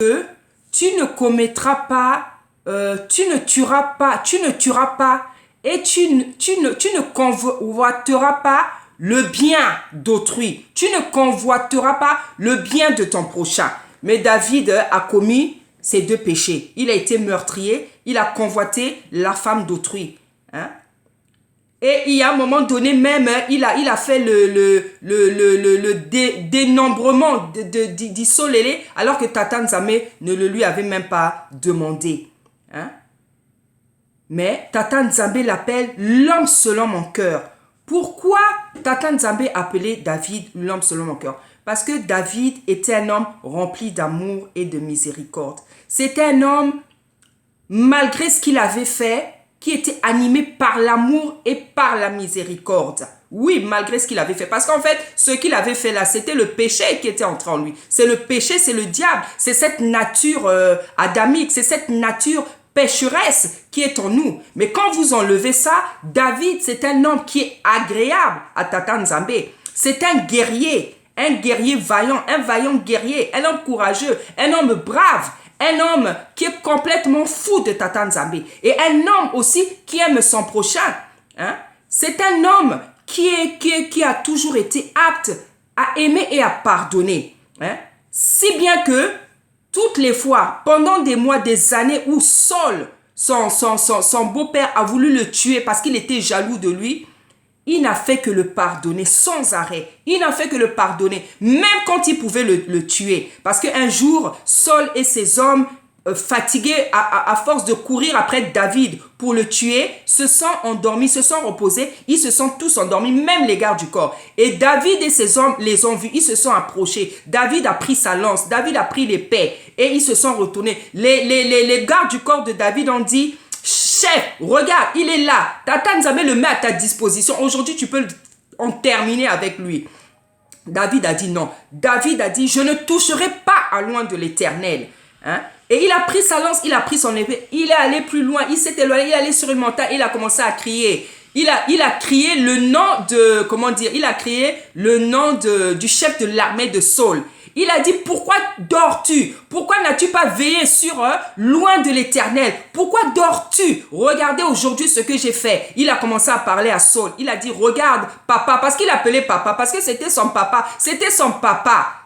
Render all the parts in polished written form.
que tu ne commettras pas, tu ne tueras pas et tu ne convoiteras pas le bien d'autrui. Tu ne convoiteras pas le bien de ton prochain. Mais David a commis ces deux péchés. Il a été meurtrier, il a convoité la femme d'autrui. Hein? Et il y a un moment donné même, il a fait le dénombrement d'Isolélé alors que Tata Nzambe ne le lui avait même pas demandé. Hein? Mais Tata Nzambe l'appelle l'homme selon mon cœur. Pourquoi Tata Nzambe appelait David l'homme selon mon cœur? Parce que David était un homme rempli d'amour et de miséricorde. C'était un homme, malgré ce qu'il avait fait, qui était animé par l'amour et par la miséricorde. Oui, malgré ce qu'il avait fait. Parce qu'en fait, ce qu'il avait fait là, c'était le péché qui était entré en lui. C'est le péché, c'est le diable. C'est cette nature adamique, c'est cette nature pécheresse qui est en nous. Mais quand vous enlevez ça, David, c'est un homme qui est agréable à Tata Nzambe. C'est un guerrier vaillant, un vaillant guerrier, un homme courageux, un homme brave. Un homme qui est complètement fou de Tata Nzambe. Et un homme aussi qui aime son prochain. Hein? C'est un homme qui a toujours été apte à aimer et à pardonner. Hein? Si bien que toutes les fois, pendant des mois, des années où Saul, son beau-père, a voulu le tuer parce qu'il était jaloux de lui, il n'a fait que le pardonner sans arrêt. Il n'a fait que le pardonner, même quand il pouvait le tuer. Parce qu'un jour, Saul et ses hommes, fatigués à force de courir après David pour le tuer, se sont endormis, se sont reposés. Ils se sont tous endormis, même les gardes du corps. Et David et ses hommes les ont vus, ils se sont approchés. David a pris sa lance, David a pris l'épée et ils se sont retournés. Les gardes du corps de David ont dit... Chef, regarde, il est là. Tata Nzambe le met à ta disposition. Aujourd'hui, tu peux en terminer avec lui. David a dit non. David a dit, je ne toucherai pas à loin de l'Éternel. Hein? Et il a pris sa lance, il a pris son épée. Il est allé plus loin, il s'est éloigné, il est allé sur une montagne, il a commencé à crier. Il a crié le nom de, comment dire, il a crié le nom du chef de l'armée de Saul. Il a dit, pourquoi dors-tu? Pourquoi n'as-tu pas veillé sur loin de l'Éternel? Pourquoi dors-tu? Regardez aujourd'hui ce que j'ai fait. Il a commencé à parler à Saul. Il a dit, regarde papa, parce qu'il appelait papa, parce que c'était son papa. C'était son papa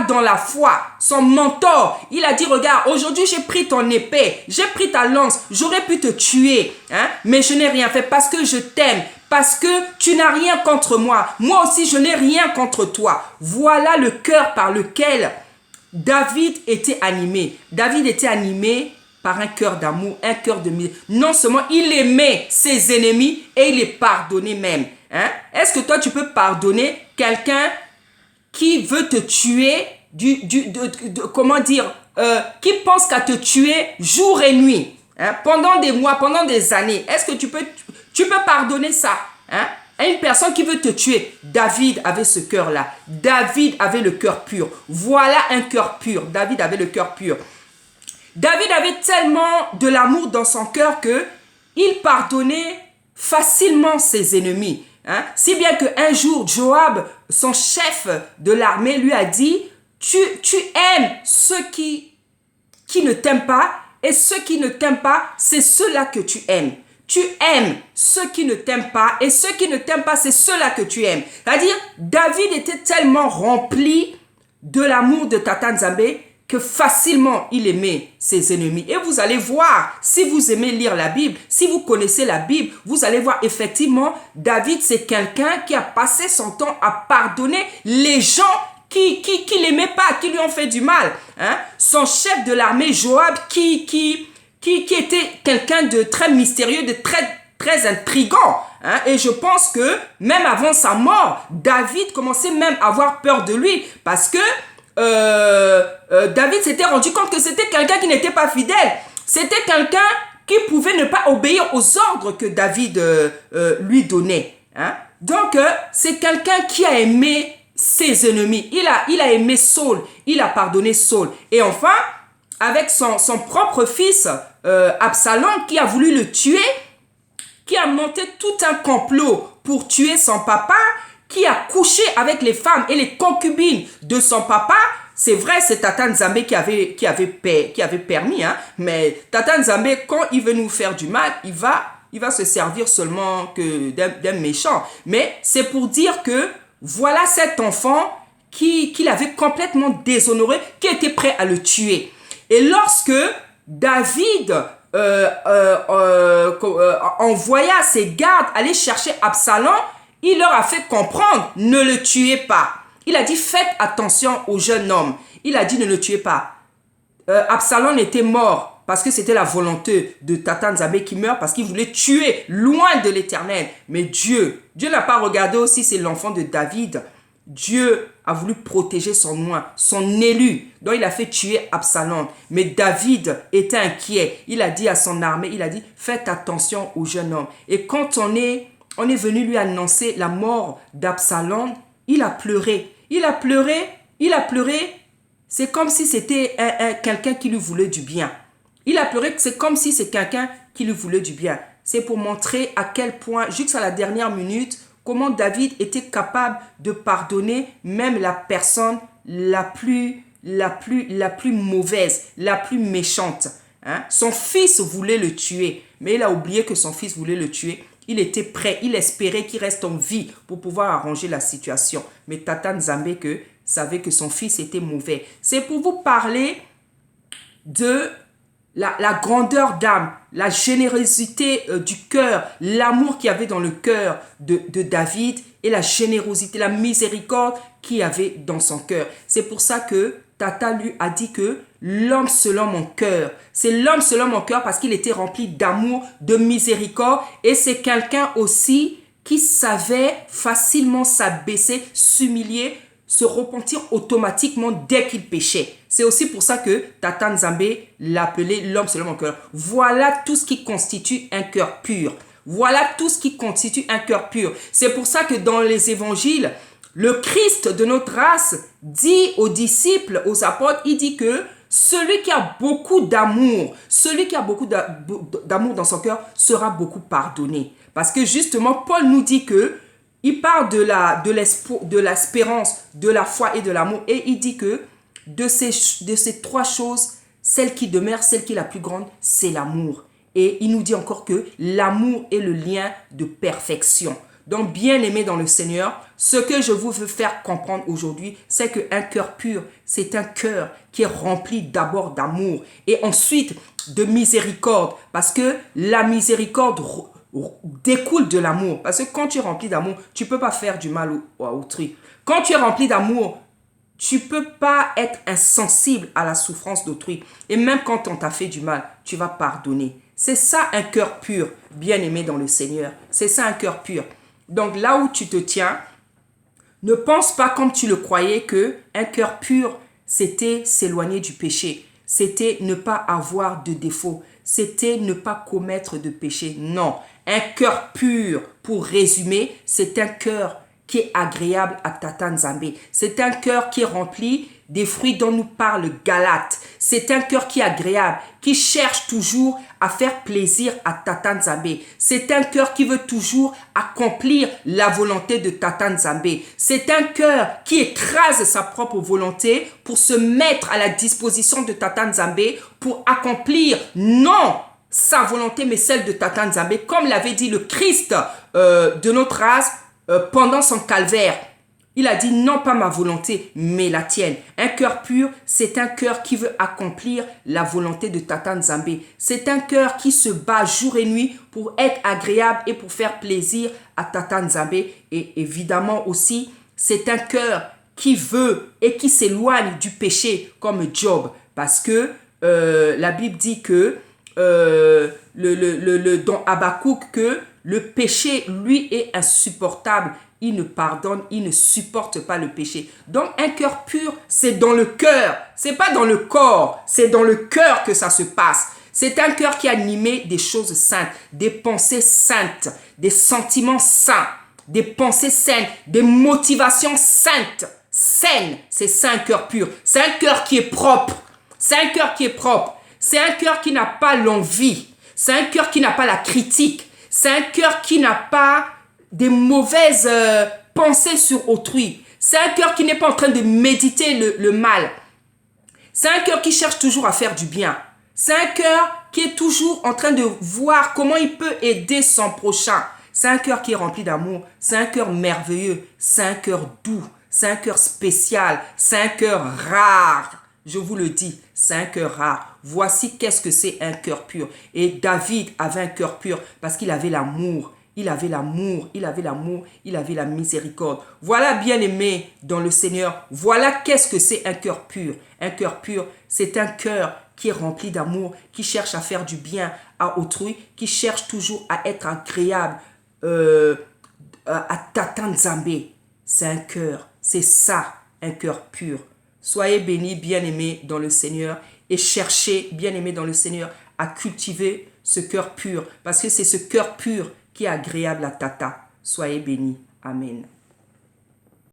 dans la foi, son mentor. Il a dit, regarde, aujourd'hui j'ai pris ton épée, j'ai pris ta lance, j'aurais pu te tuer, hein? Mais je n'ai rien fait parce que je t'aime. Parce que tu n'as rien contre moi. Moi aussi, je n'ai rien contre toi. Voilà le cœur par lequel David était animé. David était animé par un cœur d'amour, un cœur de misère. Non seulement il aimait ses ennemis et il les pardonnait même. Hein? Est-ce que toi, tu peux pardonner quelqu'un qui veut te tuer, comment dire, qui pense qu'à te tuer jour et nuit, hein? Pendant des mois, pendant des années? Est-ce que tu peux pardonner ça, hein? À une personne qui veut te tuer? David avait ce cœur-là. David avait le cœur pur. Voilà un cœur pur. David avait le cœur pur. David avait tellement de l'amour dans son cœur que il pardonnait facilement ses ennemis. Hein? Si bien qu'un jour, Joab, son chef de l'armée, lui a dit, tu aimes ceux qui ne t'aiment pas, et ceux qui ne t'aiment pas, c'est ceux-là que tu aimes. Tu aimes ceux qui ne t'aiment pas, et ceux qui ne t'aiment pas, c'est ceux-là que tu aimes. C'est-à-dire, David était tellement rempli de l'amour de Tata Nzambe que facilement il aimait ses ennemis. Et vous allez voir, si vous aimez lire la Bible, si vous connaissez la Bible, vous allez voir effectivement, David, c'est quelqu'un qui a passé son temps à pardonner les gens qui l'aimaient pas, qui lui ont fait du mal. Hein? Son chef de l'armée, Joab, qui était quelqu'un de très mystérieux, de très intriguant. Hein? Et je pense que même avant sa mort, David commençait même à avoir peur de lui parce que David s'était rendu compte que c'était quelqu'un qui n'était pas fidèle. C'était quelqu'un qui pouvait ne pas obéir aux ordres que David lui donnait. Hein? Donc, c'est quelqu'un qui a aimé ses ennemis. Il a aimé Saul. Il a pardonné Saul. Et enfin, avec son propre fils, Absalom, qui a voulu le tuer, qui a monté tout un complot pour tuer son papa, qui a couché avec les femmes et les concubines de son papa C'est vrai, c'est Tata Nzambe qui avait permis, hein, mais Tata Nzambe, quand il veut nous faire du mal, il va se servir seulement que d'un méchant. Mais c'est pour dire que voilà cet enfant qu'il avait complètement déshonoré, qui était prêt à le tuer. Et lorsque David envoya ses gardes aller chercher Absalom, il leur a fait comprendre, ne le tuez pas. Il a dit, faites attention au jeune homme. Il a dit, ne le tuez pas. Absalom était mort parce que c'était la volonté de Tata Nzambe qui meurt parce qu'il voulait tuer loin de l'Éternel. Mais Dieu n'a pas regardé aussi, c'est l'enfant de David. Dieu a voulu protéger son oint, son élu. Donc il a fait tuer Absalom. Mais David était inquiet. Il a dit à son armée, il a dit, faites attention au jeune homme. Et quand on est venu lui annoncer la mort d'Absalom, il a pleuré. Il a pleuré. C'est comme si c'était quelqu'un qui lui voulait du bien. Il a pleuré, c'est comme si c'est quelqu'un qui lui voulait du bien. C'est pour montrer à quel point, jusqu'à la dernière minute, comment David était capable de pardonner même la personne la plus mauvaise, la plus méchante. Hein? Son fils voulait le tuer, mais il a oublié que son fils voulait le tuer. Il était prêt, il espérait qu'il reste en vie pour pouvoir arranger la situation. Mais Tata Nzambe savait que son fils était mauvais. C'est pour vous parler de la grandeur d'âme, la générosité du cœur, l'amour qu'il y avait dans le cœur de David et la générosité, la miséricorde qu'il y avait dans son cœur. C'est pour ça que Tata lui a dit que l'homme selon mon cœur. C'est l'homme selon mon cœur parce qu'il était rempli d'amour, de miséricorde et c'est quelqu'un aussi qui savait facilement s'abaisser, s'humilier, se repentir automatiquement dès qu'il péchait. C'est aussi pour ça que Tata Nzambe l'appelait l'homme selon mon cœur. Voilà tout ce qui constitue un cœur pur. Voilà tout ce qui constitue un cœur pur. C'est pour ça que dans les évangiles, le Christ de notre race dit aux disciples, aux apôtres, il dit que celui qui a beaucoup d'amour, dans son cœur sera beaucoup pardonné. Parce que justement, Paul nous dit que il parle de l'espérance, de la foi et de l'amour. Et il dit que de ces trois choses, celle qui demeure, celle qui est la plus grande, c'est l'amour. Et il nous dit encore que l'amour est le lien de perfection. Donc, bien aimé dans le Seigneur, ce que je vous veux faire comprendre aujourd'hui, c'est qu'un cœur pur, c'est un cœur qui est rempli d'abord d'amour et ensuite de miséricorde. Parce que la miséricorde découle de l'amour. Parce que quand tu es rempli d'amour, tu ne peux pas faire du mal à autrui. Quand tu es rempli d'amour, tu ne peux pas être insensible à la souffrance d'autrui. Et même quand on t'a fait du mal, tu vas pardonner. C'est ça un cœur pur, bien aimé dans le Seigneur. C'est ça un cœur pur. Donc là où tu te tiens, ne pense pas comme tu le croyais que un cœur pur, c'était s'éloigner du péché. C'était ne pas avoir de défaut. C'était ne pas commettre de péché. Non, un cœur pur, pour résumer, c'est un cœur qui est agréable à Tata Nzambe. C'est un cœur qui est rempli des fruits dont nous parle Galate. C'est un cœur qui est agréable, qui cherche toujours à faire plaisir à Tata Nzambe. C'est un cœur qui veut toujours accomplir la volonté de Tata Nzambe. C'est un cœur qui écrase sa propre volonté pour se mettre à la disposition de Tata Nzambe pour accomplir non sa volonté mais celle de Tata Nzambe, comme l'avait dit le Christ de notre race pendant son calvaire. Il a dit non pas ma volonté mais la tienne. Un cœur pur, c'est un cœur qui veut accomplir la volonté de Tata Nzambe. C'est un cœur qui se bat jour et nuit pour être agréable et pour faire plaisir à Tata Nzambe. Et évidemment aussi, c'est un cœur qui veut et qui s'éloigne du péché comme Job. Parce que la Bible dit que dans Habakkuk que le péché lui est insupportable. Il ne pardonne, il ne supporte pas le péché. Donc un cœur pur, c'est dans le cœur. C'est pas dans le corps, c'est dans le cœur que ça se passe. C'est un cœur qui est animé des choses saintes, des pensées saintes, des sentiments saints, des pensées saines, des motivations saintes. Saines, c'est ça un cœur pur. C'est un cœur qui est propre. C'est un cœur qui est propre. C'est un cœur qui n'a pas l'envie. C'est un cœur qui n'a pas la critique. C'est un cœur qui n'a pas des mauvaises pensées sur autrui. C'est un cœur qui n'est pas en train de méditer le mal. C'est un cœur qui cherche toujours à faire du bien. C'est un cœur qui est toujours en train de voir comment il peut aider son prochain. C'est un cœur qui est rempli d'amour. C'est un cœur merveilleux. C'est un cœur doux. C'est un cœur spécial. C'est un cœur rare. Je vous le dis, c'est un cœur rare. Voici qu'est-ce que c'est un cœur pur. Et David avait un cœur pur parce qu'il avait l'amour. Il avait l'amour, il avait l'amour, il avait la miséricorde. Voilà, bien-aimé dans le Seigneur, voilà qu'est-ce que c'est un cœur pur. Un cœur pur, c'est un cœur qui est rempli d'amour, qui cherche à faire du bien à autrui, qui cherche toujours à être agréable à Tata Nzambe. C'est un cœur, c'est ça, un cœur pur. Soyez bénis, bien-aimés dans le Seigneur, et cherchez, bien-aimés dans le Seigneur, à cultiver ce cœur pur, parce que c'est ce cœur pur qui est agréable à Tata. Soyez bénis. Amen.